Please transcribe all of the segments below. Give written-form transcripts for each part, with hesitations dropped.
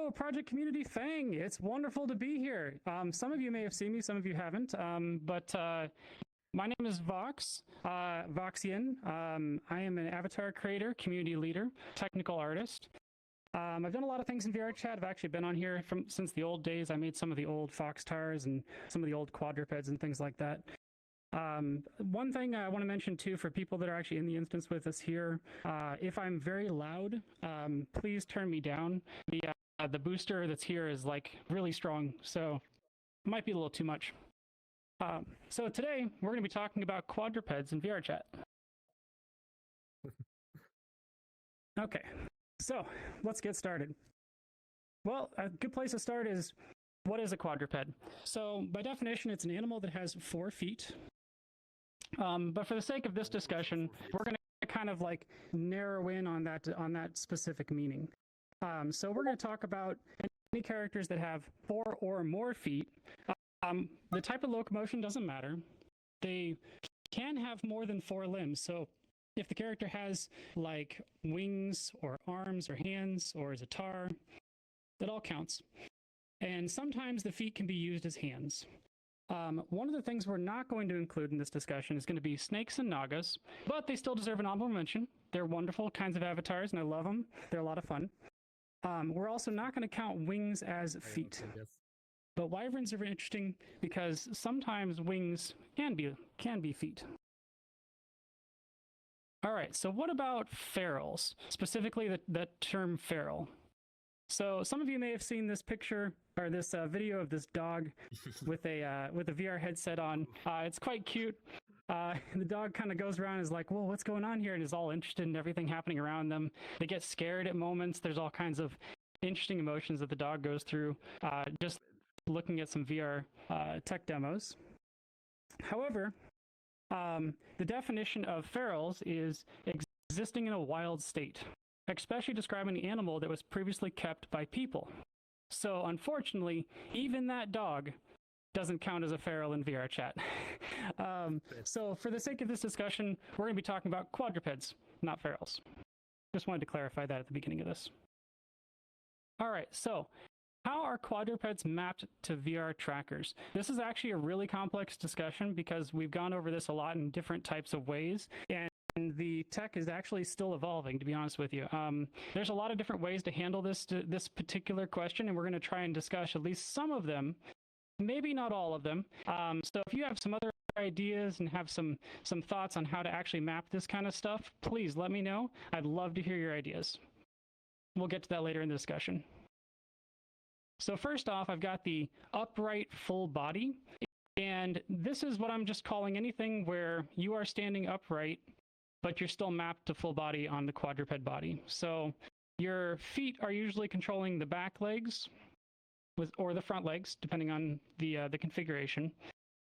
Hello, Project Community Fang. It's wonderful to be here. Some of you may have seen me, some of you haven't, but my name is Voxian. I am an avatar creator, community leader, technical artist. I've done a lot of things in VRChat. I've actually been on here since the old days. I made some of the old fox tars and some of the old quadrupeds and things like that. One thing I want to mention too, for people that are actually in the instance with us here, if I'm very loud, please turn me down. The booster that's here is like really strong, so it might be a little too much. So today we're going to be talking about quadrupeds in VRChat. Okay, so let's get started. Well, a good place to start is, what is a quadruped? So by definition, it's an animal that has 4 feet. But for the sake of this discussion, we're going to kind of like narrow in on that specific meaning. So we're going to talk about any characters that have 4 or more feet. The type of locomotion doesn't matter. They can have more than 4 limbs. So if the character has like wings or arms or hands or is a tar, that all counts. And sometimes the feet can be used as hands. One of the things we're not going to include in this discussion is going to be snakes and nagas, but they still deserve an honorable mention. They're wonderful kinds of avatars, and I love them. They're a lot of fun. We're also not going to count wings as feet. But wyverns are interesting because sometimes wings can be feet. All right, so what about ferals? Specifically the term feral. So some of you may have seen this picture or this video of this dog with a VR headset on. It's quite cute. The dog kind of goes around and is like, "Well, what's going on here?" and is all interested in everything happening around them. They get scared at moments. There's all kinds of interesting emotions that the dog goes through just looking at some VR tech demos. However, the definition of ferals is existing in a wild state, especially describing an animal that was previously kept by people. So unfortunately, even that dog doesn't count as a feral in VRChat. So for the sake of this discussion, we're going to be talking about quadrupeds, not ferals. Just wanted to clarify that at the beginning of this. All right, so how are quadrupeds mapped to VR trackers? This is actually a really complex discussion because we've gone over this a lot in different types of ways, and the tech is actually still evolving, to be honest with you. There's a lot of different ways to handle this particular question, and we're going to try and discuss at least some of them, maybe not all of them. So if you have some other ideas and have some thoughts on how to actually map this kind of stuff, please let me know. I'd love to hear your ideas. We'll get to that later in the discussion. So first off, I've got the upright full body, and this is what I'm just calling anything where you are standing upright, but you're still mapped to full body on the quadruped body. So your feet are usually controlling the back legs or the front legs, depending on the configuration,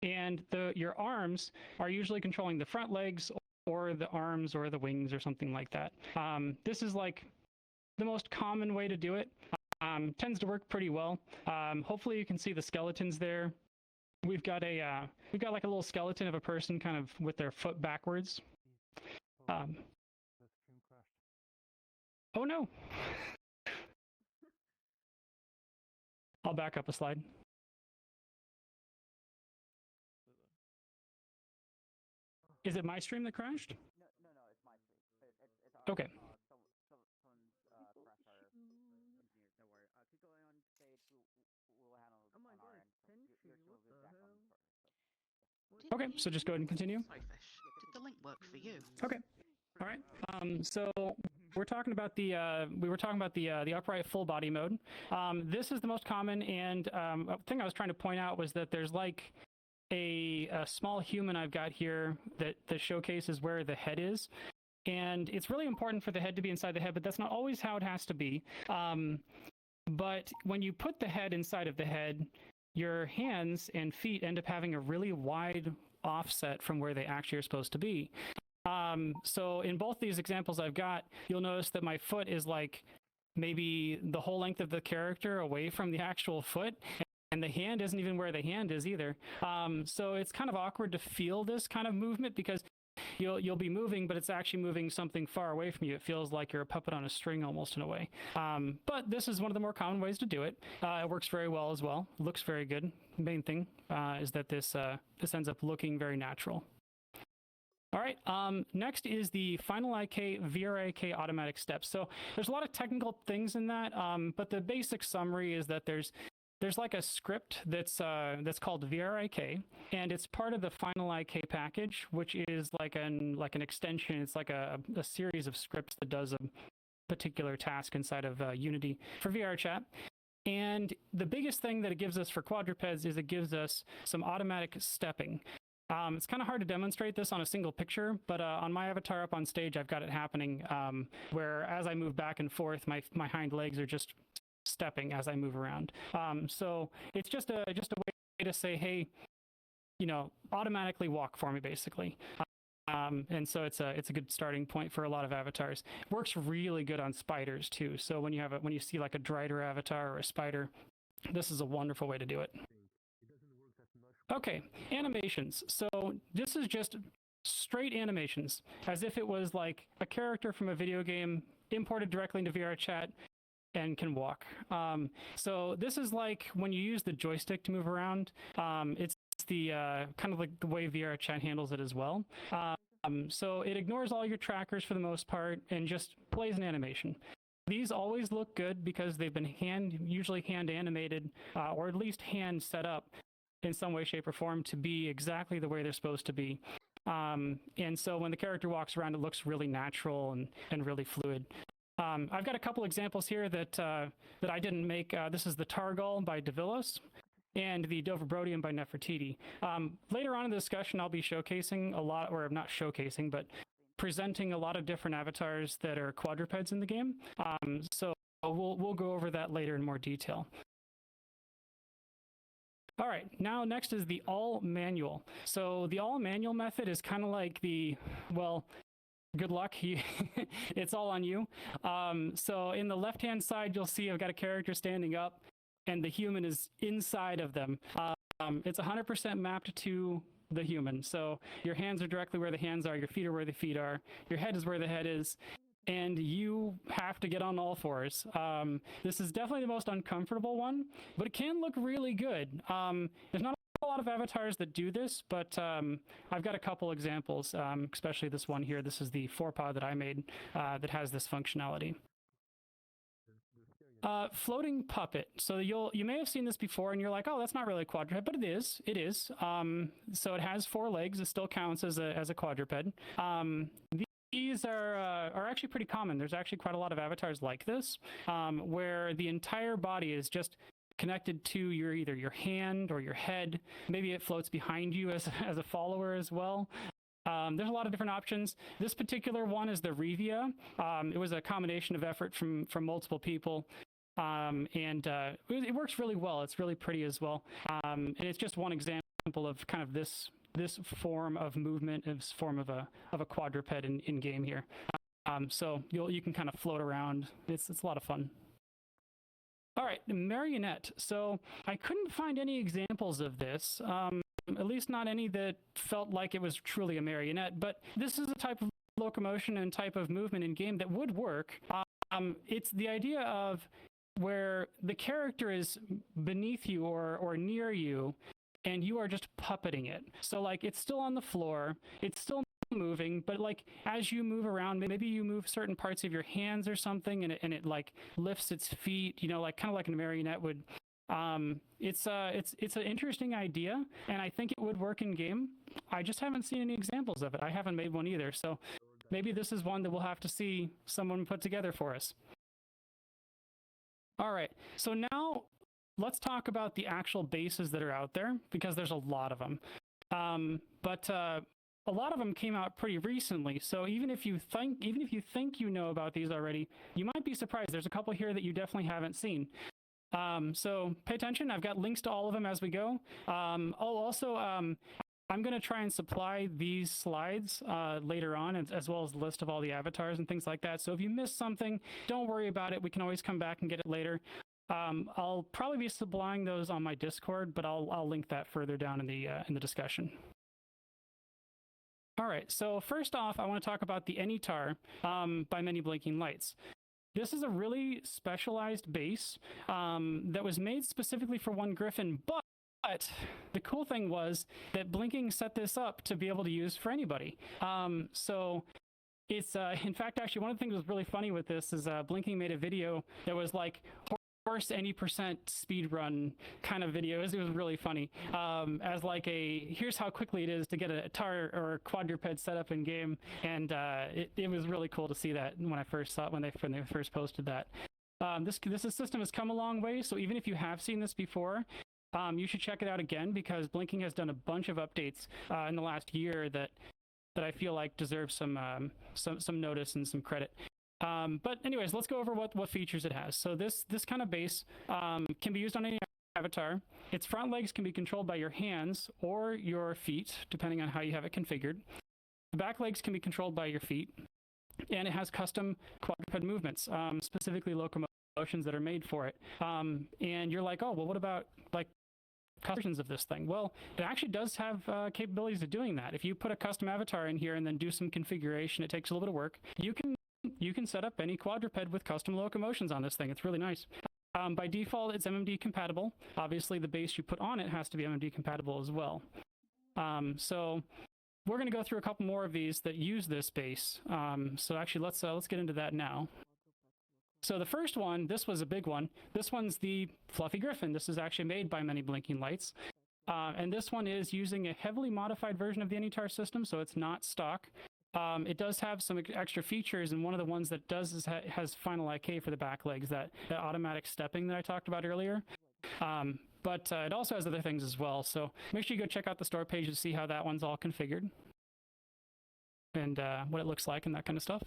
and your arms are usually controlling the front legs or the arms or the wings or something like that. This is like the most common way to do it. Tends to work pretty well. Hopefully you can see the skeletons there. We've got like a little skeleton of a person kind of with their foot backwards. Oh no. I'll back up a slide. Is it my stream that crashed? No, it's my stream. It's okay. Okay, so just go ahead and continue. Did the link work for you? Okay. All right. So we were talking about the upright full body mode. This is the most common, and a thing I was trying to point out was that there's like a small human I've got here that showcases where the head is. And it's really important for the head to be inside the head, but that's not always how it has to be. But when you put the head inside of the head, your hands and feet end up having a really wide offset from where they actually are supposed to be. So in both these examples I've got, you'll notice that my foot is like maybe the whole length of the character away from the actual foot, and the hand isn't even where the hand is either. So it's kind of awkward to feel this kind of movement because you'll be moving, but it's actually moving something far away from you. It feels like you're a puppet on a string almost in a way. But this is one of the more common ways to do it. It works very well as well. Looks very good. Main thing is that this ends up looking very natural. All right, next is the Final IK VRIK automatic steps. So there's a lot of technical things in that, but the basic summary is that there's like a script that's called VRIK, and it's part of the Final IK package, which is like an extension. It's like a series of scripts that does a particular task inside of Unity for VRChat. And the biggest thing that it gives us for quadrupeds is it gives us some automatic stepping. It's kind of hard to demonstrate this on a single picture, but on my avatar up on stage, I've got it happening where as I move back and forth, my hind legs are just stepping as I move around. So it's just a way to say, hey, automatically walk for me, basically. And so it's a good starting point for a lot of avatars. It works really good on spiders too. So when you see like a Drider avatar or a spider, this is a wonderful way to do it. Okay, animations. So this is just straight animations, as if it was like a character from a video game imported directly into VRChat and can walk. So this is like when you use the joystick to move around. It's the kind of like the way VRChat handles it as well. So it ignores all your trackers for the most part and just plays an animation. These always look good because they've been usually hand animated, or at least hand set up in some way, shape, or form to be exactly the way they're supposed to be. And so when the character walks around, it looks really natural and really fluid. I've got a couple examples here that I didn't make. This is the Targal by Devilos and the Doverbrodium by Nefertiti. Later on in the discussion, I'll be showcasing a lot, or not showcasing, but presenting a lot of different avatars that are quadrupeds in the game. So we'll go over that later in more detail. All right, now next is the all manual. So the all manual method is kind of like well, good luck. It's all on you. So in the left-hand side, you'll see I've got a character standing up and the human is inside of them. It's 100% mapped to the human. So your hands are directly where the hands are, your feet are where the feet are, your head is where the head is, and you have to get on all fours. This is definitely the most uncomfortable one, but it can look really good. There's not a lot of avatars that do this, but I've got a couple examples, especially this one here. This is the forepaw that I made that has this functionality. Floating puppet. So you may have seen this before and you're like, oh, that's not really a quadruped, but it is. So it has 4 legs. It still counts as a quadruped. These are actually pretty common. There's actually quite a lot of avatars like this, where the entire body is just connected to either your hand or your head. Maybe it floats behind you as a follower as well. There's a lot of different options. This particular one is the Revia. It was a combination of effort from multiple people. And it works really well. It's really pretty as well. And it's just one example of kind of this form of movement, this form of a quadruped in game here. So you can kind of float around. It's a lot of fun. All right, marionette. So I couldn't find any examples of this, at least not any that felt like it was truly a marionette, but this is a type of locomotion and type of movement in game that would work. It's the idea of where the character is beneath you or near you, and you are just puppeting it. So like it's still on the floor, it's still moving, but like as you move around, maybe you move certain parts of your hands or something, and it like lifts its feet, like kind of like a marionette would. It's an interesting idea, and I think it would work in game. I just haven't seen any examples of it. I haven't made one either, so maybe this is one that we'll have to see someone put together for us. All right, so now let's talk about the actual bases that are out there, because there's a lot of them. But a lot of them came out pretty recently, so even if you think you know about these already, you might be surprised. There's a couple here that you definitely haven't seen. So pay attention. I've got links to all of them as we go. I'm going to try and supply these slides later on, as well as the list of all the avatars and things like that. So if you missed something, don't worry about it. We can always come back and get it later. I'll probably be supplying those on my Discord, but I'll link that further down in the discussion. All right, so first off, I want to talk about the Anytar by Many Blinking Lights. This is a really specialized base that was made specifically for one Griffin, but the cool thing was that Blinking set this up to be able to use for anybody. So it's, in fact, actually, one of the things that was really funny with this is Blinking made a video that was like horse any percent speed run kind of video. It was really funny. As like here's how quickly it is to get a tar or a quadruped set up in game, and it was really cool to see that when I first saw it, when they first posted that. This system has come a long way, so even if you have seen this before, you should check it out again, because Blinking has done a bunch of updates in the last year that I feel like deserve some notice and some credit. But anyways, let's go over what features it has. So this kind of base can be used on any avatar. Its front legs can be controlled by your hands or your feet, depending on how you have it configured. The back legs can be controlled by your feet, and it has custom quadruped movements, specifically locomotions that are made for it. And you're like, oh, well, what about like versions of this thing? Well, it actually does have capabilities of doing that. If you put a custom avatar in here and then do some configuration, it takes a little bit of work. You can set up any quadruped with custom locomotions on this thing. It's really nice. By default, it's MMD compatible. Obviously, the base you put on it has to be MMD compatible as well. So we're going to go through a couple more of these that use this base. So actually, let's get into that now. So the first one, this was a big one. This one's the Fluffy Griffin. This is actually made by Many Blinking Lights. And this one is using a heavily modified version of the Anytar system, so it's not stock. It does have some extra features, and one of the ones that does is has final IK for the back legs, that automatic stepping that I talked about earlier. But it also has other things as well, so make sure you go check out the store page to see how that one's all configured and what it looks like and that kind of stuff.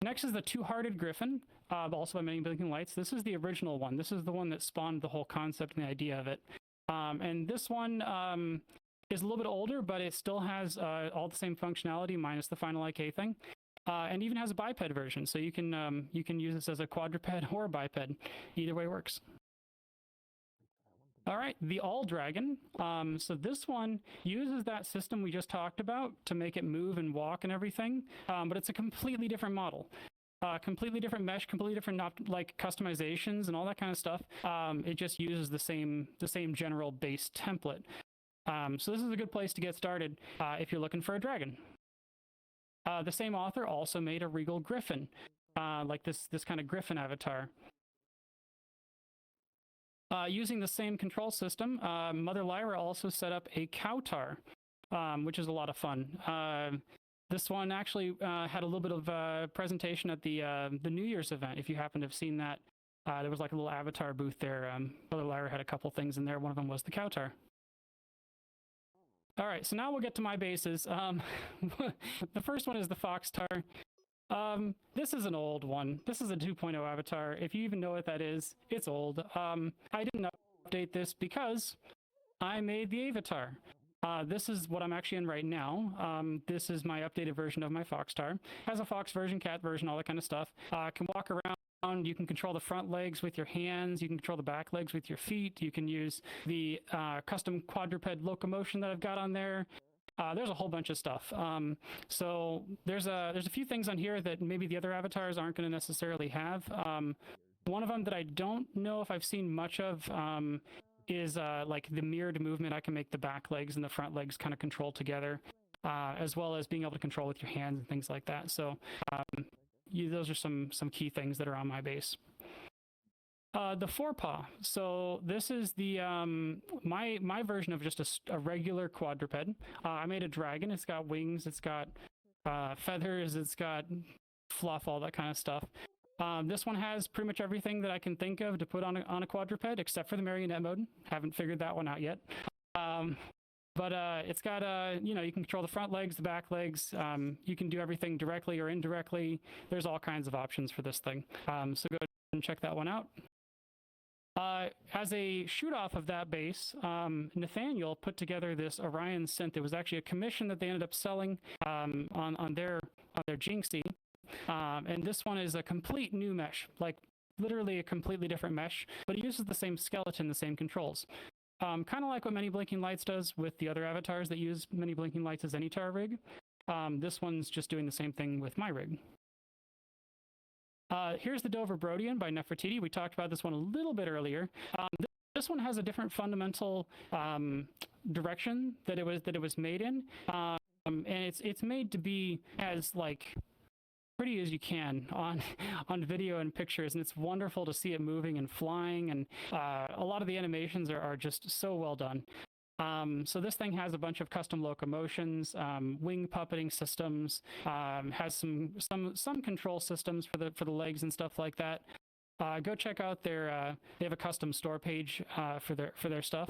Next is the Two-Hearted Griffin, also by Many Blinking Lights. This is the original one. This is the one that spawned the whole concept and the idea of it. And this one is a little bit older, but it still has all the same functionality minus the final IK thing, and even has a biped version. So you can use this as a quadruped or a biped. Either way works. All right, the All Dragon. So this one uses that system we just talked about to make it move and walk and everything, but it's a completely different model. Completely different mesh, completely different like customizations and all that kind of stuff. It just uses the same general base template. So this is a good place to get started if you're looking for a dragon. The same author also made a Regal Griffin, like this kind of Griffin avatar. Using the same control system, Mother Lyra also set up a Kautar, which is a lot of fun. This one actually had a little bit of presentation at the New Year's event. If you happen to have seen that, there was like a little avatar booth there. Mother Lyra had a couple things in there. One of them was the Kautar. All right, so now we'll get to my bases. The first one is the Foxtar. This is an old one. This is a 2.0 avatar. If you even know what that is, it's old. I didn't update this because I made the avatar. This is what I'm actually in right now. This is my updated version of my Foxtar. Has a fox version, cat version, all that kind of stuff. Can walk around. You can control the front legs with your hands. You can control the back legs with your feet. You can use the custom quadruped locomotion that I've got on there. There's a whole bunch of stuff. So there's a few things on here that maybe the other avatars aren't going to necessarily have. One of them that I don't know if I've seen much of is like the mirrored movement. I can make the back legs and the front legs kind of control together, as well as being able to control with your hands and things like that. So those are some key things that are on my base. The forepaw. So this is the my version of just a regular quadruped. I made a dragon. It's got wings. It's got feathers. It's got fluff, all that kind of stuff. This one has pretty much everything that I can think of to put on a quadruped, except for the marionette mode. Haven't figured that one out yet. But it's got you can control the front legs, the back legs. You can do everything directly or indirectly. There's all kinds of options for this thing. So go ahead and check that one out. As a shoot off of that base, Nathaniel put together this Orion synth. It was actually a commission that they ended up selling on their Jinxie. And this one is a complete new mesh, like literally a completely different mesh, but it uses the same skeleton, the same controls. Kind of like what Many Blinking Lights does with the other avatars that use Many Blinking Lights as Anytar rig. This one's just doing the same thing with my rig. Here's the Dover Brodian by Nefertiti. We talked about this one a little bit earlier. This one has a different fundamental direction that it was made in, and it's made to be as like pretty as you can on video and pictures, and it's wonderful to see it moving and flying, and a lot of the animations are just so well done. So this thing has a bunch of custom locomotions, wing puppeting systems, has some control systems for the legs and stuff like that. Go check out their they have a custom store page for their stuff.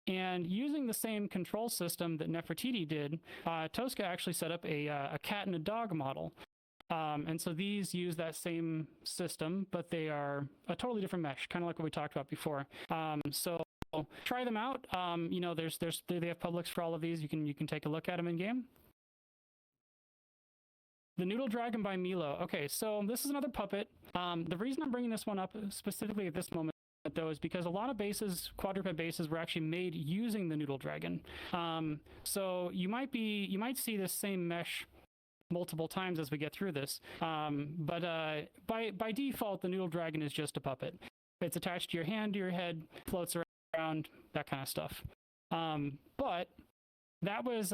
And using the same control system that Nefertiti did, Tosca actually set up a cat and a dog model. And so these use that same system, but they are a totally different mesh, kind of like what we talked about before. So try them out. You know, they have publics for all of these. You can take a look at them in game. The Noodle Dragon by Milo. Okay, so this is another puppet. The reason I'm bringing this one up specifically at this moment, though, is because a lot of bases, quadruped bases, were actually made using the Noodle Dragon. So you might see this same mesh multiple times as we get through this. But by default, the Noodle Dragon is just a puppet. It's attached to your hand, to your head, floats around, that kind of stuff. But that was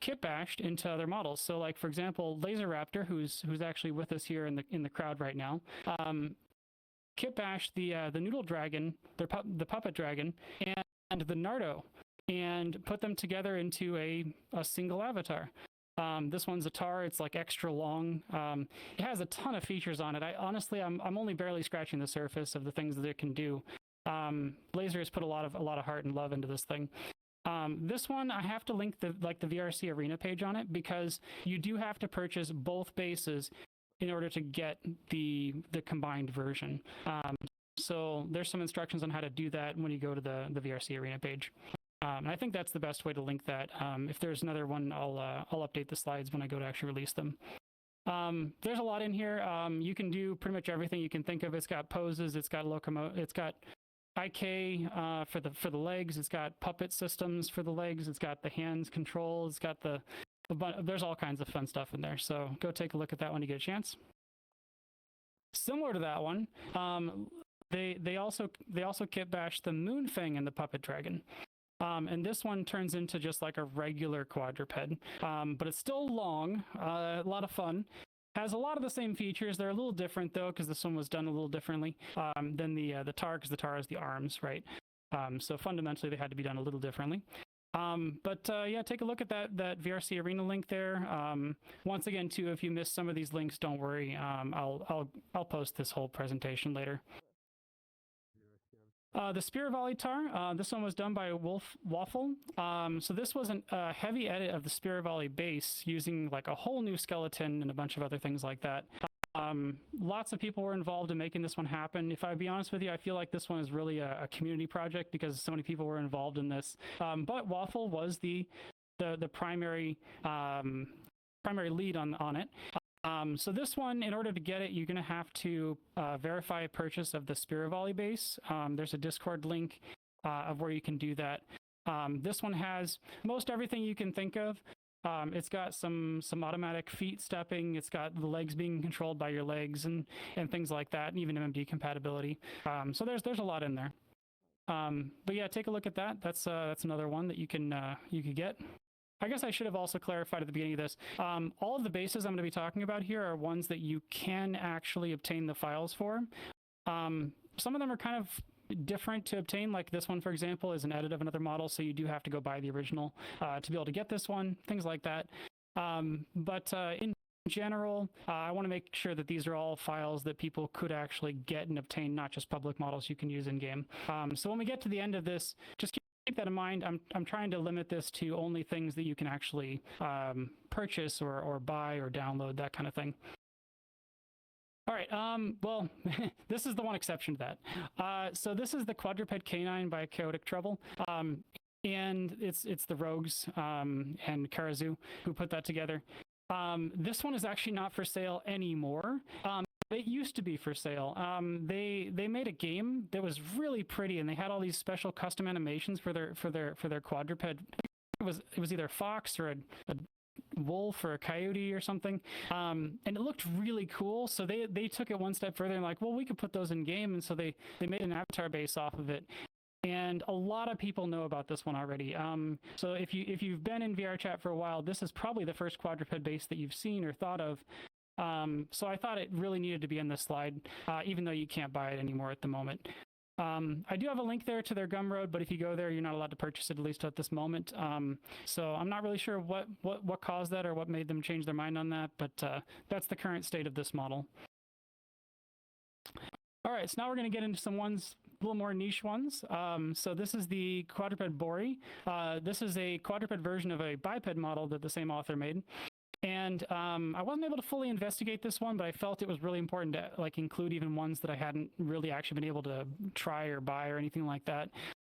kit bashed into other models. So, like for example, Laser Raptor, who's actually with us here in the crowd right now, kit bashed the Noodle Dragon, the puppet dragon, and the Nardo, and put them together into a single avatar. This one's a tar. It's like extra long. It has a ton of features on it. Honestly, I'm only barely scratching the surface of the things that it can do. Laser has put a lot of heart and love into this thing. This one, I have to link the VRC Arena page on it, because you do have to purchase both bases in order to get the combined version. So there's some instructions on how to do that when you go to the VRC Arena page. And I think that's the best way to link that. If there's another one, I'll update the slides when I go to actually release them. There's a lot in here. You can do pretty much everything you can think of. It's got poses. It's got it's got IK for the legs. It's got puppet systems for the legs. It's got the hands control. It's got there's all kinds of fun stuff in there. So go take a look at that when you get a chance. Similar to that one, they also kit bashed the Moonfang and the puppet dragon. And this one turns into just like a regular quadruped, but it's still long, a lot of fun. Has a lot of the same features. They're a little different though, because this one was done a little differently than the tar, because the tar has the arms, right? So fundamentally, they had to be done a little differently. But yeah, take a look at that VRC Arena link there. Once again, too, if you missed some of these links, don't worry. I'll post this whole presentation later. The Spear Volley tar, this one was done by Waffle. So this was a heavy edit of the Spear Volley base, using like a whole new skeleton and a bunch of other things like that. Lots of people were involved in making this one happen. If I be honest with you, I feel like this one is really a community project, because so many people were involved in this. But Waffle was the primary lead on it. So this one, in order to get it, you're going to have to verify a purchase of the Spear Volley base. There's a Discord link of where you can do that. This one has most everything you can think of. It's got some automatic feet stepping. It's got the legs being controlled by your legs and things like that, and even MMD compatibility. So there's a lot in there. But yeah, take a look at that. That's another one that you could get. I guess I should have also clarified at the beginning of this. All of the bases I'm going to be talking about here are ones that you can actually obtain the files for. Some of them are kind of different to obtain, like this one, for example, is an edit of another model, so you do have to go buy the original to be able to get this one, things like that. But in general, I want to make sure that these are all files that people could actually get and obtain, not just public models you can use in game. So when we get to the end of this, just keep that in mind. I'm trying to limit this to only things that you can actually purchase or buy or download, that kind of thing. All right, well, this is the one exception to that. So this is the Quadruped Canine by Chaotic Trouble. And it's the Rogues and Karazu who put that together. This one is actually not for sale anymore. It used to be for sale. They made a game that was really pretty, and they had all these special custom animations for their quadruped. It was either a fox or wolf or a coyote or something, and it looked really cool. So they took it one step further and like, well, we could put those in game, and so they made an avatar base off of it. And a lot of people know about this one already. So if you've been in VRChat for a while, this is probably the first quadruped base that you've seen or thought of. So I thought it really needed to be in this slide, even though you can't buy it anymore at the moment. I do have a link there to their Gumroad, but if you go there, you're not allowed to purchase it, at least at this moment. So I'm not really sure what caused that or what made them change their mind on that, but that's the current state of this model. All right, so now we're going to get into some ones, a little more niche ones. So this is the quadruped Bori. This is a quadruped version of a biped model that the same author made. And I wasn't able to fully investigate this one, but I felt it was really important to like include even ones that I hadn't really actually been able to try or buy or anything like that.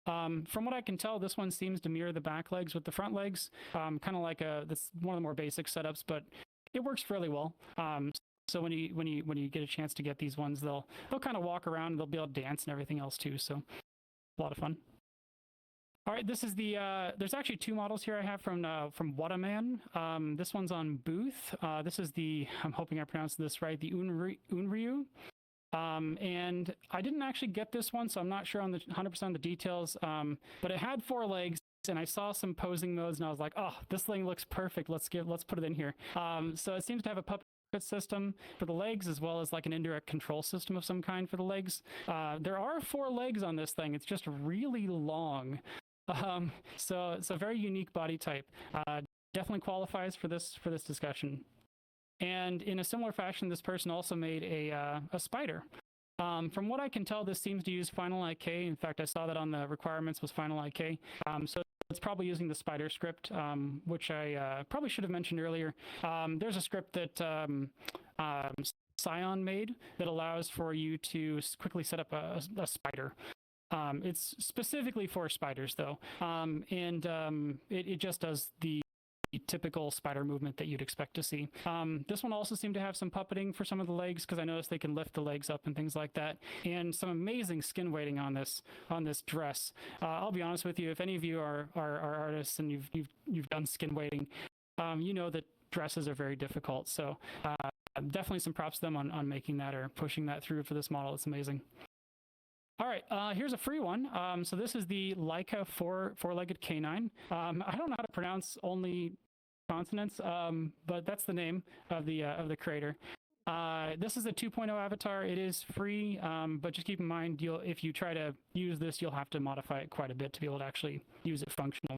From what I can tell, this one seems to mirror the back legs with the front legs, kind of like that's one of the more basic setups, but it works fairly well. So when you get a chance to get these ones, they'll kind of walk around and they'll be able to dance and everything else too. So a lot of fun. All right, this is the, there's actually two models here I have from Whataman. This one's on Booth. This is the, I'm hoping I pronounced this right, the Unryu. And I didn't actually get this one, so I'm not sure on the 100% of the details, but it had 4 legs. And I saw some posing modes and I was like, oh, this thing looks perfect. Let's put it in here. So it seems to have a puppet system for the legs, as well as like an indirect control system of some kind for the legs. There are 4 legs on this thing. It's just really long. So it's a very unique body type. Definitely qualifies for this discussion. And in a similar fashion, this person also made a spider. From what I can tell, this seems to use Final IK. In fact, I saw that on the requirements was Final IK. So it's probably using the spider script, which I probably should have mentioned earlier. There's a script that Scion made that allows for you to quickly set up a spider. It's specifically for spiders, though, and it just does the typical spider movement that you'd expect to see. This one also seemed to have some puppeting for some of the legs, because I noticed they can lift the legs up and things like that, and some amazing skin weighting on this dress. I'll be honest with you, if any of you are artists and you've done skin weighting, you know that dresses are very difficult. So definitely some props to them on making that or pushing that through for this model. It's amazing. All right, here's a free one. So this is the Leica four-legged canine. I don't know how to pronounce only consonants, but that's the name of the creator. This is a 2.0 avatar. It is free, but just keep in mind, if you try to use this, you'll have to modify it quite a bit to be able to actually use it functionally.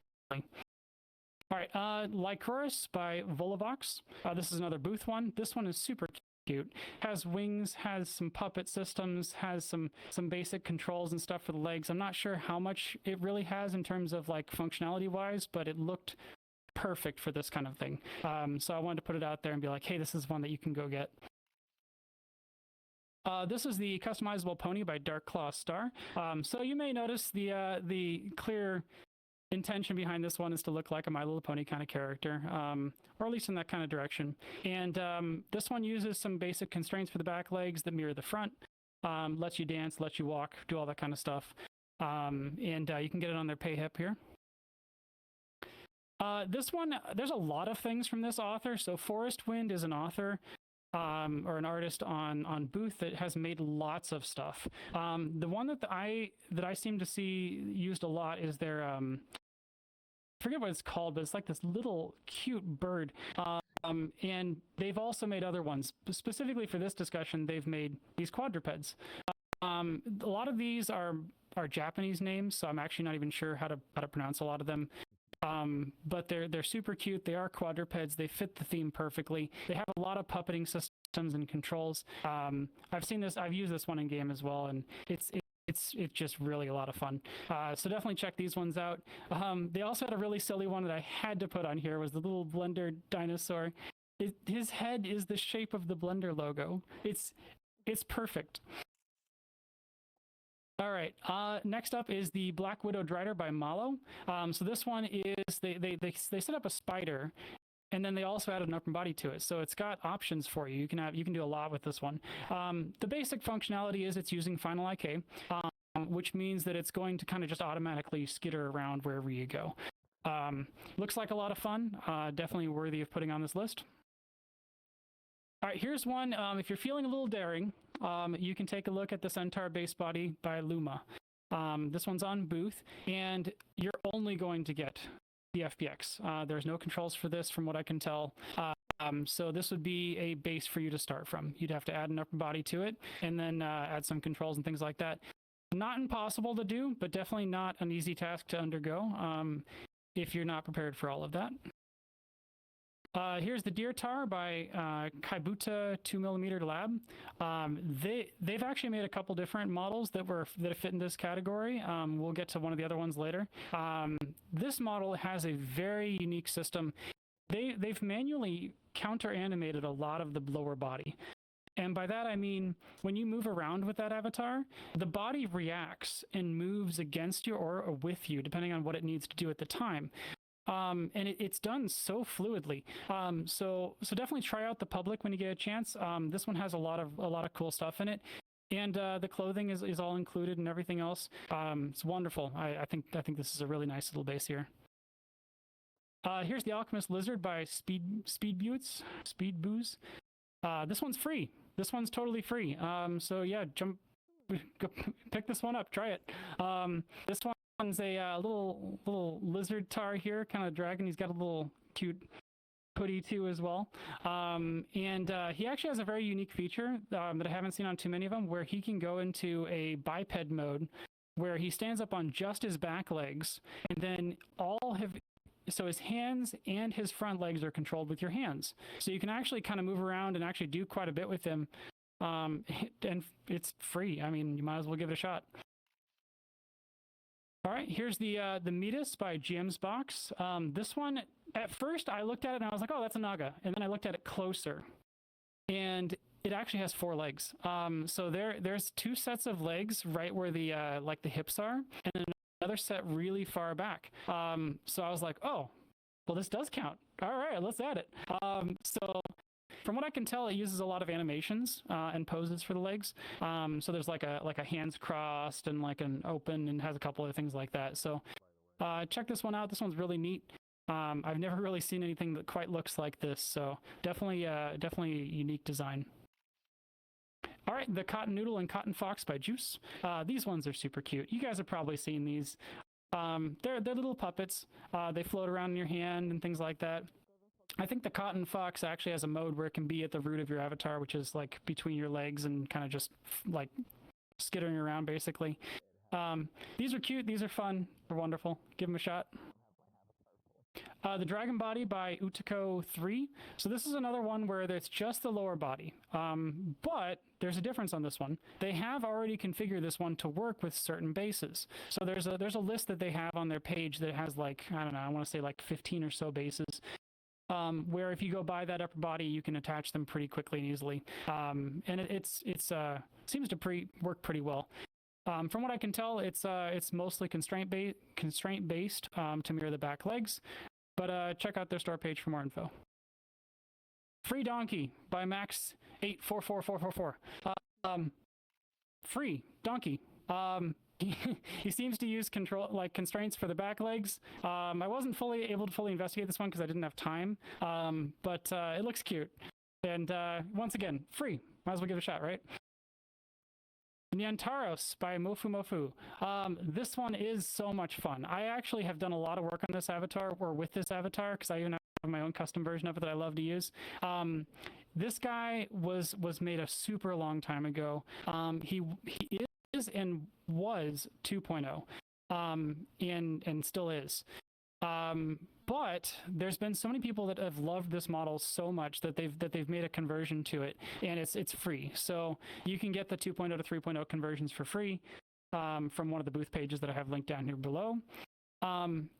All right, Lycoris by Volavox. This is another Booth one. This one is super cute. Has wings, has some puppet systems, has some basic controls and stuff for the legs. I'm not sure how much it really has in terms of like functionality wise, but it looked perfect for this kind of thing. So I wanted to put it out there and be like, hey, this is one that you can go get. This is the customizable pony by Dark Claw Star. So you may notice the clear intention behind this one is to look like a My Little Pony kind of character, or at least in that kind of direction. And this one uses some basic constraints for the back legs that mirror the front, lets you dance, lets you walk, do all that kind of stuff. And you can get it on their pay hip here. This one, there's a lot of things from this author. So Forest Wind is an author or an artist on Booth that has made lots of stuff. The one that I seem to see used a lot is their I forget what it's called, but it's like this little cute bird. And they've also made other ones. Specifically for this discussion, they've made these quadrupeds. A lot of these are Japanese names, so I'm actually not even sure how to pronounce a lot of them. But they're super cute. They are quadrupeds. They fit the theme perfectly. They have a lot of puppeting systems and controls. I've seen this. I've used this one in game as well, and it's just really a lot of fun. So definitely check these ones out. They also had a really silly one that I had to put on here, was the little Blender dinosaur. His head is the shape of the Blender logo. It's perfect. All right, next up is the Black Widow Drider by Malo. So this one is, they set up a spider, and then they also added an upper body to it. So it's got options for you. You can do a lot with this one. The basic functionality is it's using Final IK, which means that it's going to kind of just automatically skitter around wherever you go. Looks like a lot of fun. Definitely worthy of putting on this list. All right, here's one. If you're feeling a little daring, you can take a look at the Centaur base body by Luma. This one's on Booth, and you're only going to get the FBX. There's no controls for this, from what I can tell. So this would be a base for you to start from. You'd have to add an upper body to it, and then add some controls and things like that. Not impossible to do, but definitely not an easy task to undergo if you're not prepared for all of that. Here's the Deer Tar by Kaibuta 2mm Lab. They've actually made a couple different models that fit in this category. We'll get to one of the other ones later. This model has a very unique system. They've manually counter-animated a lot of the lower body. And by that, I mean, when you move around with that avatar, the body reacts and moves against you or with you, depending on what it needs to do at the time. And it's done so fluidly. So definitely try out the Public when you get a chance. This one has a lot of cool stuff in it. And the clothing is all included and everything else. It's wonderful. I think this is a really nice little base here. Here's the Alchemist Lizard by Speed Booze. This one's free. This one's totally free. So yeah, go pick this one up. Try it. This one's a little lizard tar here, kind of dragon. He's got a little cute hoodie too as well. And he actually has a very unique feature that I haven't seen on too many of them, where he can go into a biped mode, where he stands up on just his back legs, and then so his hands and his front legs are controlled with your hands. So you can actually kind of move around and actually do quite a bit with him. And it's free. I mean, you might as well give it a shot. All right, here's the Metis by GM's Box. This one, at first I looked at it and I was like, oh, that's a Naga. And then I looked at it closer, and it actually has 4 legs. So there's 2 sets of legs right where the like the hips are, and then another set really far back. So I was like, oh, well, this does count. All right, let's add it. So from what I can tell, it uses a lot of animations and poses for the legs. So there's like a hands crossed and like an open, and has a couple of things like that. So check this one out. This one's really neat. I've never really seen anything that quite looks like this. So definitely unique design. All right, the Cotton Noodle and Cotton Fox by Juice. These ones are super cute. You guys have probably seen these. They're little puppets. They float around in your hand and things like that. I think the Cotton Fox actually has a mode where it can be at the root of your avatar, which is like between your legs and kind of just like skittering around, basically. These are cute. These are fun. They're wonderful. Give them a shot. The Dragon Body by Utiko 3. So this is another one where it's just the lower body. But there's a difference on this one. They have already configured this one to work with certain bases. So there's a list that they have on their page that has like, I don't know, I want to say like 15 or so bases. Where if you go buy that upper body, you can attach them pretty quickly and easily. And it seems to work pretty well. From what I can tell, it's mostly constraint based to mirror the back legs. But check out their store page for more info. Free Donkey by Max844444. Free Donkey. He seems to use constraints for the back legs. I wasn't able to fully investigate this one because I didn't have time. But it looks cute. And once again, free. Might as well give it a shot, right? Nyantaros by Mofu. This one is so much fun. I actually have done a lot of work on this avatar, or with this avatar, because I even have my own custom version of it that I love to use. This guy was made a super long time ago. He is and was 2.0, and still is. But there's been so many people that have loved this model so much that they've made a conversion to it, and it's free. So you can get the 2.0 to 3.0 conversions for free from one of the booth pages that I have linked down here below.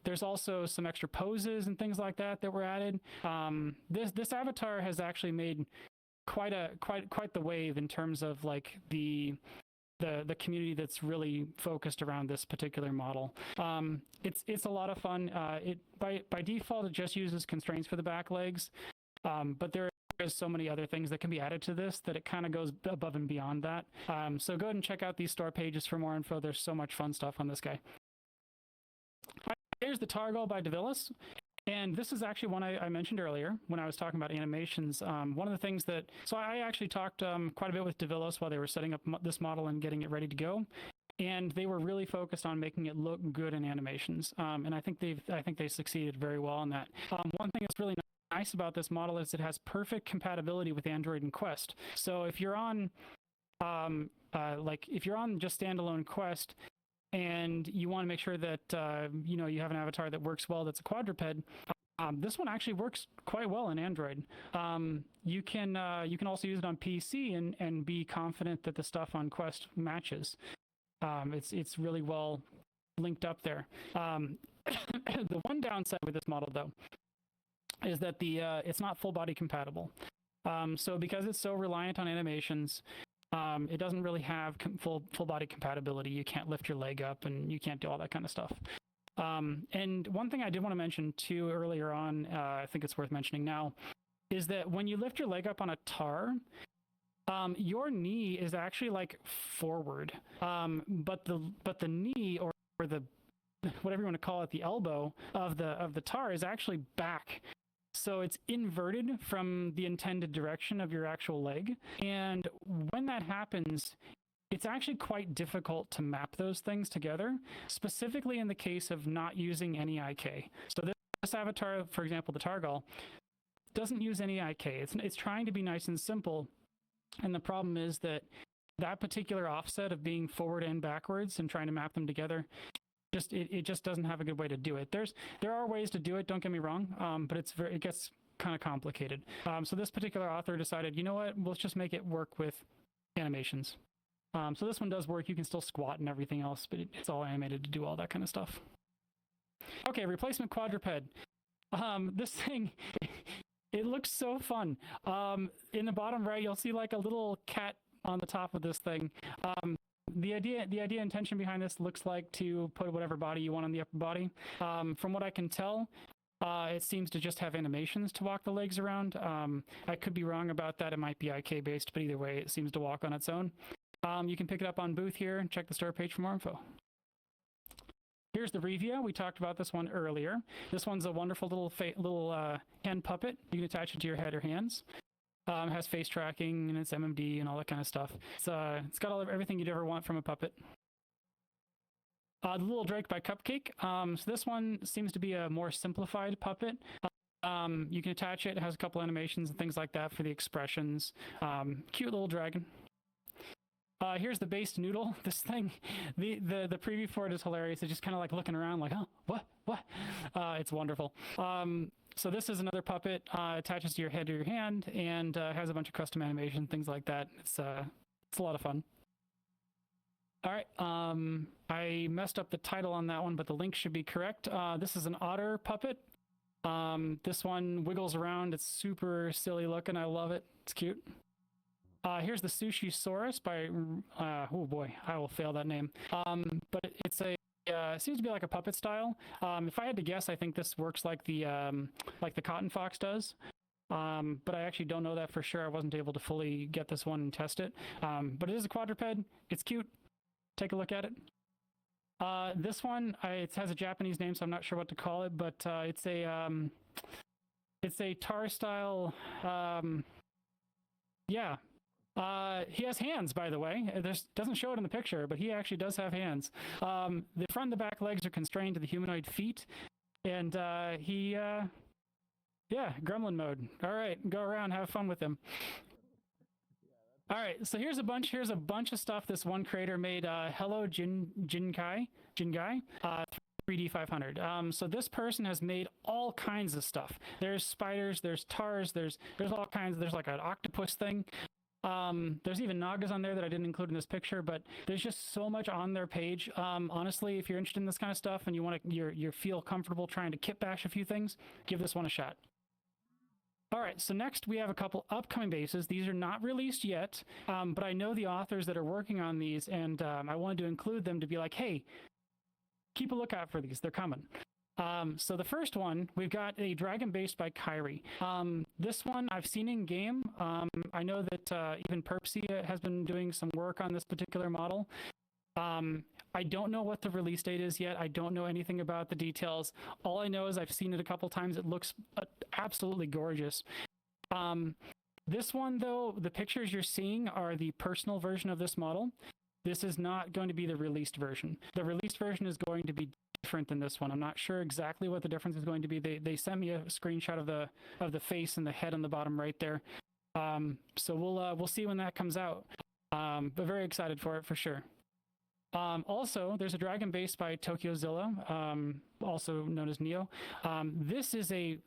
There's also some extra poses and things like that were added. This avatar has actually made quite the wave in terms of like the community that's really focused around this particular model. It's a lot of fun. It by default it just uses constraints for the back legs, but there is so many other things that can be added to this that it kind of goes above and beyond that. So go ahead and check out these store pages for more info. There's so much fun stuff on this guy. here's the Targal by Devillis. And this is actually one I mentioned earlier when I was talking about animations. One of the things that, so I actually talked quite a bit with Devillis while they were setting up this model and getting it ready to go. And they were really focused on making it look good in animations. And I think they succeeded very well in that. One thing that's really nice about this model is it has perfect compatibility with Android and Quest. So if you're on, if you're on just standalone Quest, and you want to make sure that you have an avatar that works well, that's a quadruped, this one actually works quite well in Android. You can also use it on PC and be confident that the stuff on Quest matches. It's really well linked up there. The one downside with this model, though, is that it's not full body compatible. So because it's so reliant on animations, it doesn't really have full body compatibility. You can't lift your leg up and you can't do all that kind of stuff. And one thing I did want to mention too earlier on, I think it's worth mentioning now, is that when you lift your leg up on a tar, your knee is actually like forward, but the knee or the whatever you want to call it, the elbow of the tar is actually back. So it's inverted from the intended direction of your actual leg. And when that happens, it's actually quite difficult to map those things together, specifically in the case of not using any IK. So this avatar, for example, the Targal, doesn't use any IK. It's trying to be nice and simple. And the problem is that particular offset of being forward and backwards and trying to map them together, it just doesn't have a good way to do it. There are ways to do it, don't get me wrong, but it gets kind of complicated. So this particular author decided, you know what, let's just make it work with animations. So this one does work. You can still squat and everything else, but it's all animated to do all that kind of stuff. Okay, replacement quadruped. This thing, it looks so fun. In the bottom right, you'll see like a little cat on the top of this thing. The idea intention behind this looks like to put whatever body you want on the upper body. From what I can tell, it seems to just have animations to walk the legs around. I could be wrong about that. It might be IK based, but either way, it seems to walk on its own. You can pick it up on Booth here and check the store page for more info. Here's the Revia. We talked about this one earlier. This one's a wonderful little hand puppet. You can attach it to your head or hands. Has face tracking and it's MMD and all that kind of stuff. It's got everything you'd ever want from a puppet. The Little Drake by Cupcake. So this one seems to be a more simplified puppet. You can attach it. It has a couple animations and things like that for the expressions. Cute little dragon. Here's the based noodle. This thing, the preview for it is hilarious. It's just kind of like looking around like, huh, what? It's wonderful. So this is another puppet, attaches to your head or your hand, and has a bunch of custom animation, things like that. It's a lot of fun. All right, I messed up the title on that one, but the link should be correct. This is an otter puppet. This one wiggles around. It's super silly looking. I love it. It's cute. Here's the Sushi Saurus by, oh boy, I will fail that name. But it's it seems to be like a puppet style. If I had to guess, I think this works like the Cotton Fox does. But I actually don't know that for sure. I wasn't able to fully get this one and test it. But it is a quadruped. It's cute. Take a look at it. This one, it has a Japanese name, so I'm not sure what to call it, but it's a tar style. Yeah. He has hands, by the way. Doesn't show it in the picture, but he actually does have hands. The front and the back legs are constrained to the humanoid feet, and yeah, gremlin mode. All right, go around, have fun with him. All right, so here's a bunch of stuff this one creator made. Hello Jingai 3D 500. So this person has made all kinds of stuff. There's spiders, there's tars, there's all kinds. There's like an octopus thing. There's even Nagas on there that I didn't include in this picture, but there's just so much on their page. Honestly, if you're interested in this kind of stuff and you feel comfortable trying to kit bash a few things, give this one a shot. All right, so next we have a couple upcoming bases. These are not released yet, but I know the authors that are working on these, and I wanted to include them to be like, hey, keep a lookout for these. They're coming. So the first one, we've got a dragon based by Kyrie. This one I've seen in game. I know that even Perpsia has been doing some work on this particular model. I don't know what the release date is yet. I don't know anything about the details. All I know is I've seen it a couple times. It looks absolutely gorgeous. This one, though, the pictures you're seeing are the personal version of this model. This is not going to be the released version. The released version is going to be different than this one. I'm not sure exactly what the difference is going to be. They sent me a screenshot of the face and the head on the bottom right there. So we'll see when that comes out. But very excited for it for sure. Also, there's a dragon base by TokyoZilla, also known as Neo. This is a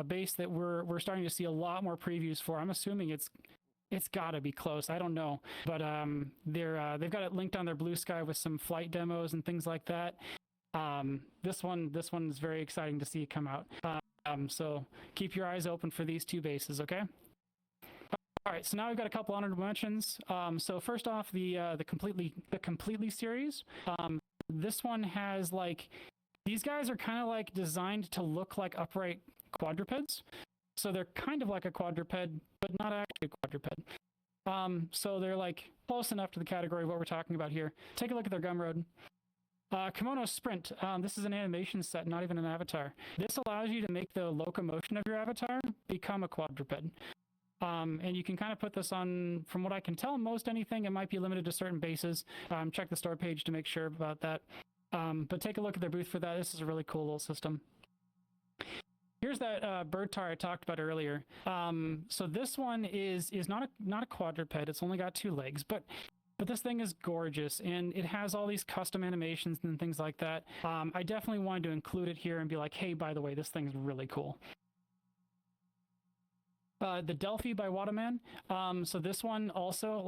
base that we're starting to see a lot more previews for. I'm assuming it's got to be close. I don't know, but they've got it linked on their Blue Sky with some flight demos and things like that. This one is very exciting to see come out. So keep your eyes open for these two bases, okay? All right, so now we've got a couple honorable mentions. So first off, the completely series. This one has these guys are kind of like designed to look like upright quadrupeds. So they're kind of like a quadruped, but not actually a quadruped. So they're close enough to the category of what we're talking about here. Take a look at their gumroad. Kimono Sprint. This is an animation set, not even an avatar. This allows you to make the locomotion of your avatar become a quadruped. And you can kind of put this on, from what I can tell, most anything. It might be limited to certain bases. Check the store page to make sure about that. But take a look at their booth for that. This is a really cool little system. Here's that bird tar I talked about earlier. So this one is not a quadruped. It's only got 2 legs, but this thing is gorgeous, and it has all these custom animations and things like that. I definitely wanted to include it here and be like, hey, by the way, this thing's really cool. The Delphi by Wataman. So this one also,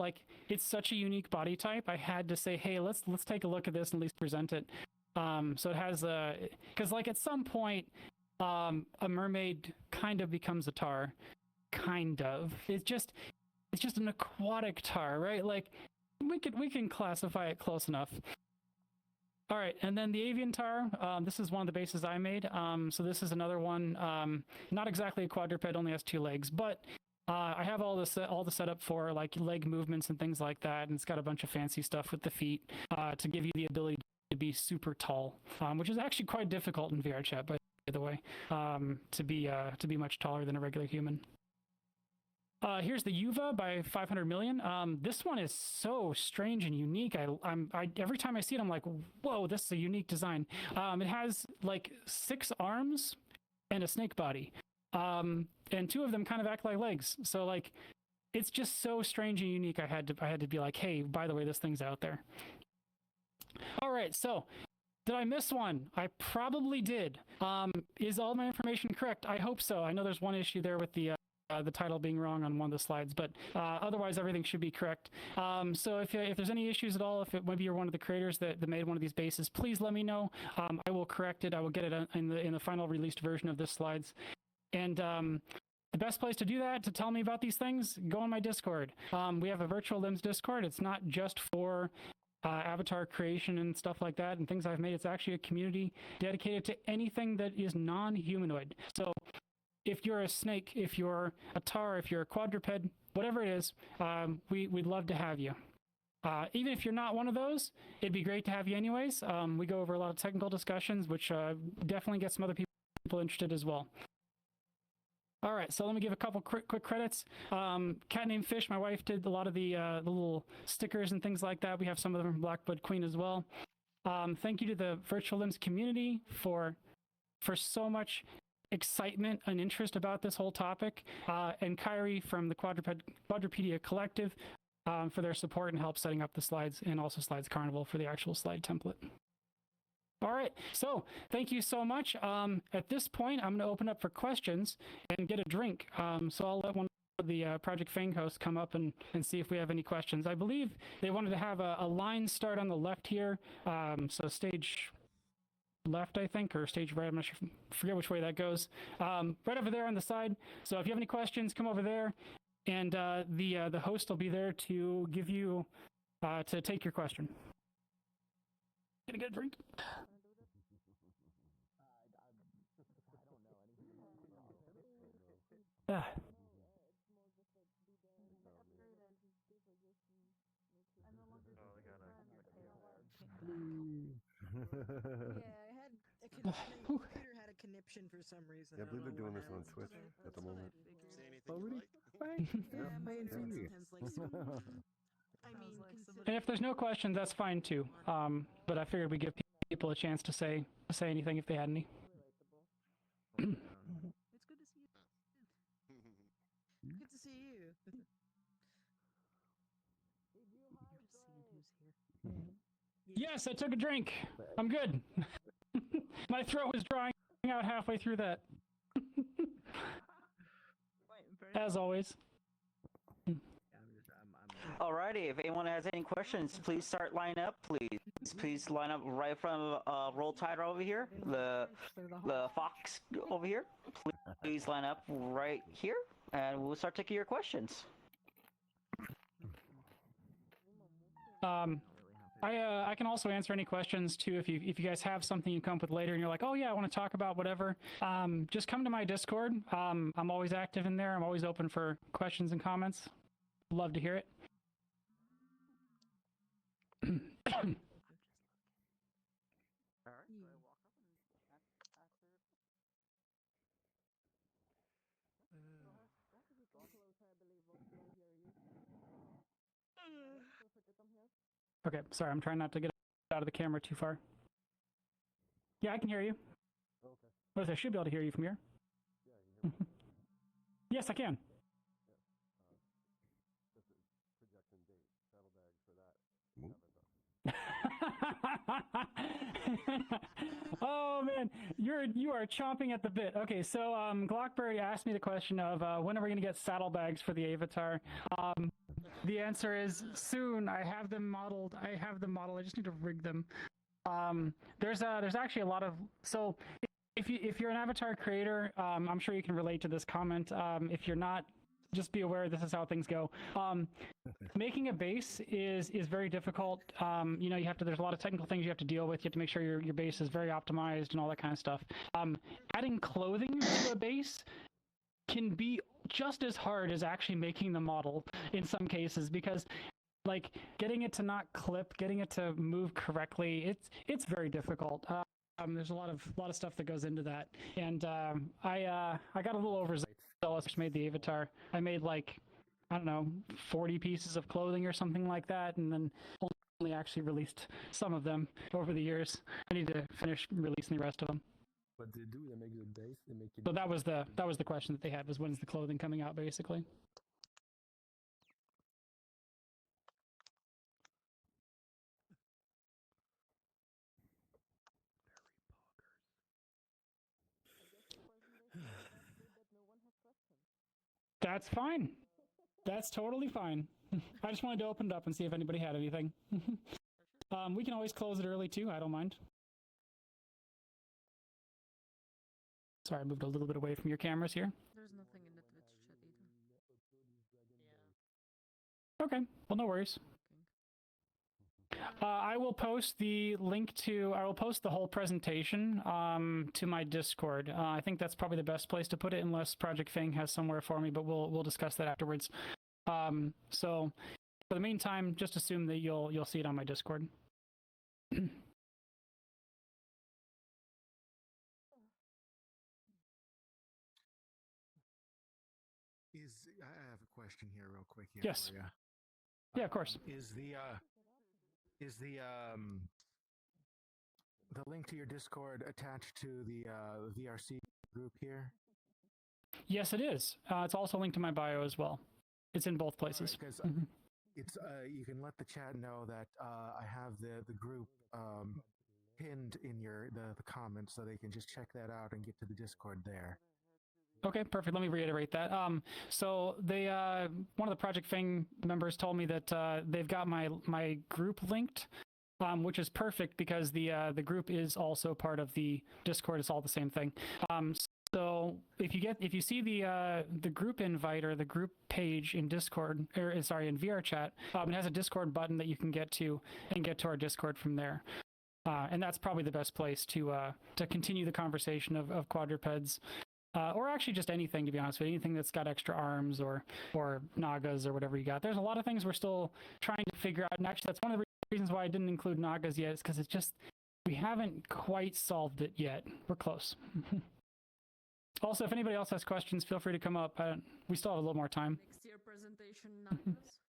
it's such a unique body type. I had to say, hey, let's take a look at this and at least present it. So it has because at some point, a mermaid kind of becomes a tar, kind of. It's just an aquatic tar, right? We can classify it close enough. All right, and then the avian tar. This is one of the bases I made. So this is another one. Not exactly a quadruped, only has 2 legs, but I have all the setup for leg movements and things like that, and it's got a bunch of fancy stuff with the feet to give you the ability to be super tall, which is actually quite difficult in VRChat, by the way, to be much taller than a regular human. Here's the Yuva by 500 million. This one is so strange and unique. Every time I see it, I'm like, whoa, this is a unique design. It has 6 arms and a snake body, and 2 of them kind of act like legs. So it's just so strange and unique. I had to be like, hey, by the way, this thing's out there. All right, so did I miss one? I probably did. Is all my information correct? I hope so. I know there's one issue there with the title being wrong on one of the slides, but otherwise everything should be correct. So if there's any issues at all, if maybe you're one of the creators that made one of these bases, please let me know. I will correct it. I will get it in the final released version of this slides. And the best place to do that, to tell me about these things, go on my Discord. We have a Virtual Limbs Discord. It's not just for avatar creation and stuff like that and things I've made. It's actually a community dedicated to anything that is non-humanoid. So if you're a snake, if you're a tar, if you're a quadruped, whatever it is, we'd love to have you. Even if you're not one of those, it'd be great to have you anyways. We go over a lot of technical discussions, which definitely get some other people interested as well. All right, so let me give a couple quick credits. Cat Named Fish, my wife, did a lot of the little stickers and things like that. We have some of them from Blackbud Queen as well. Thank you to the Virtual Limbs community for so much excitement and interest about this whole topic, and Kyrie from the Quadrupedia Collective for their support and help setting up the slides, and also Slides Carnival for the actual slide template. All right, so thank you so much. At this point, I'm going to open up for questions and get a drink. So I'll let one of the Project Fang hosts come up and see if we have any questions. I believe they wanted to have a line start on the left here. So stage left, I think, or stage right. I'm not sure, forget which way that goes. Right over there on the side. So if you have any questions, come over there, and the host will be there to give you to take your question. Gonna get a drink. Ah. I had a computer had a conniption for some reason. Yeah, I believe they're doing this on happened, Twitch so at the that's what moment. I figured. Say anything Oh, you really? like. Yeah, my internet sometimes likes to. I mean, And if there's no questions, that's fine too. But I figured we'd give people a chance to say anything if they had any. it's good to see you. Good to see you. Yes, I took a drink. I'm good. My throat was drying out halfway through that. As always. Alrighty, if anyone has any questions, please start line up, please. Please line up right from Roll Tide over here, the Fox over here. Please line up right here, and we'll start taking your questions. I can also answer any questions too if you guys have something you come up with later and you're like, oh yeah, I want to talk about whatever. Just come to my Discord. I'm always active in there. I'm always open for questions and comments. Love to hear it. Okay, sorry, I'm trying not to get out of the camera too far. Yeah, I can hear you. Okay. I should be able to hear you from here. Yeah, you hear me? Yes, I can. Just projecting date, saddlebags for that. Oh man, you are chomping at the bit. Okay, so Glockberry asked me the question of when are we going to get saddlebags for the Avatar? The answer is soon. I have them modeled. I just need to rig them. There's actually a lot of, so if you're an Avatar creator, I'm sure you can relate to this comment. If you're not, just be aware this is how things go. Making a base is very difficult. You know, there's a lot of technical things you have to deal with. You have to make sure your base is very optimized and all that kind of stuff. Adding clothing to a base can be just as hard as actually making the model in some cases, because like getting it to not clip, getting it to move correctly, it's very difficult. There's a lot of stuff that goes into that, and I got a little overzealous. Made the Avatar. I made like, I don't know, 40 pieces of clothing or something like that, and then only actually released some of them over the years. I need to finish releasing the rest of them. What they do, they make the base, they make it. So that was the question that they had, was when's the clothing coming out, basically. That's fine. That's totally fine. I just wanted to open it up and see if anybody had anything. We can always close it early too. I don't mind. Sorry, I moved a little bit away from your cameras here. There's nothing in the Twitch chat either. Okay, well, no worries. I will post the link to, I will post the whole presentation to my Discord. I think that's probably the best place to put it, unless Project Fang has somewhere for me, but we'll discuss that afterwards. So for the meantime, just assume that you'll see it on my Discord. I have a question here real quick here Yes. for you. Yeah, of course. Is the link to your Discord attached to the VRC group here? Yes, it is. It's also linked to my bio as well. It's in both places. Because Mhm. it's you can let the chat know that I have the group pinned in the comments, so they can just check that out and get to the Discord there. Okay, perfect. Let me reiterate that. So they, one of the Project Fang members told me that they've got my group linked, which is perfect because the group is also part of the Discord. It's all the same thing. So if you see the group invite or the group page in Discord, or sorry, in VRChat, it has a Discord button that you can get to and get to our Discord from there. And that's probably the best place to continue the conversation of quadrupeds. Or actually just anything, to be honest with you, anything that's got extra arms or Nagas or whatever you got. There's a lot of things we're still trying to figure out, and actually that's one of the reasons why I didn't include Nagas yet, is because it's just, We haven't quite solved it yet. We're close. Also, if anybody else has questions, feel free to come up. We still have a little more time. Next year presentation numbers.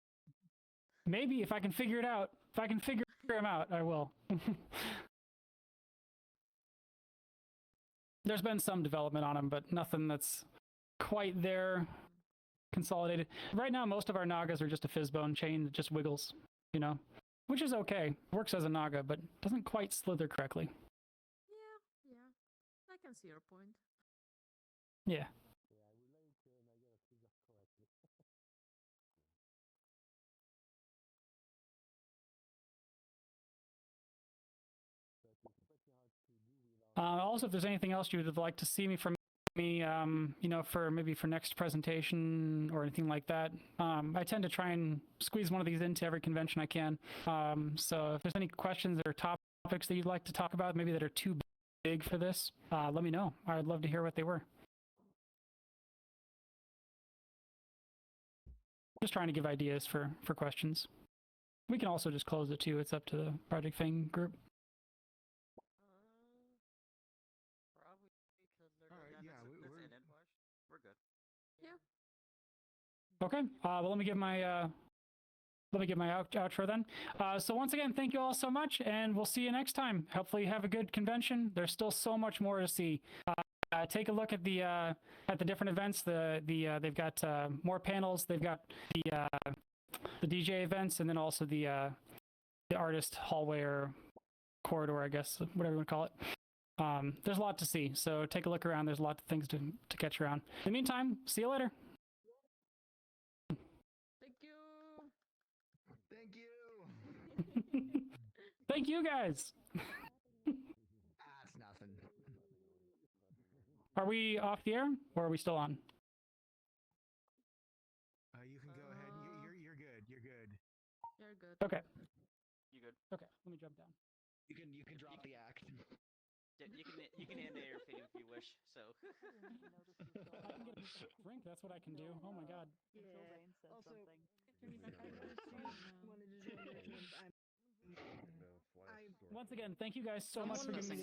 Maybe if I can figure it out. If I can figure them out, I will. There's been some development on them, but nothing that's quite there consolidated. Right now, most of our Nagas are just a fizzbone chain that just wiggles, you know, which is okay. Works as a Naga, but doesn't quite slither correctly. Yeah, yeah. I can see your point. Yeah. Also, if there's anything else you would like to see me from me, you know, for maybe for next presentation or anything like that, I tend to try and squeeze one of these into every convention I can. So if there's any questions or topics that you'd like to talk about, maybe that are too big for this, let me know. I'd love to hear what they were. Just trying to give ideas for questions. We can also just close it too. It's up to the Project Fang group. Probably because they're All right, going yeah, down we're- this end wash. We're good. Yeah. Okay. Well, let me give my outro then. So once again, thank you all so much, and we'll see you next time. Hopefully, you have a good convention. There's still so much more to see. Take a look at the different events. They've got more panels. They've got the DJ events, and then also the artist hallway or corridor, I guess, whatever you want to call it. There's a lot to see, so take a look around. There's a lot of things to catch around. In the meantime, see you later. Thank you. Thank you. Thank you guys. That's nothing. Are we off the air or are we still on? You can go ahead. You're good. You're good. You're good. Okay. You good? Okay. Let me jump down. You can drop the act. Yeah, you can end the airplane if you wish. So. I can get a drink. That's what I can do. Oh my god. Also, Once again, thank you guys so much for giving me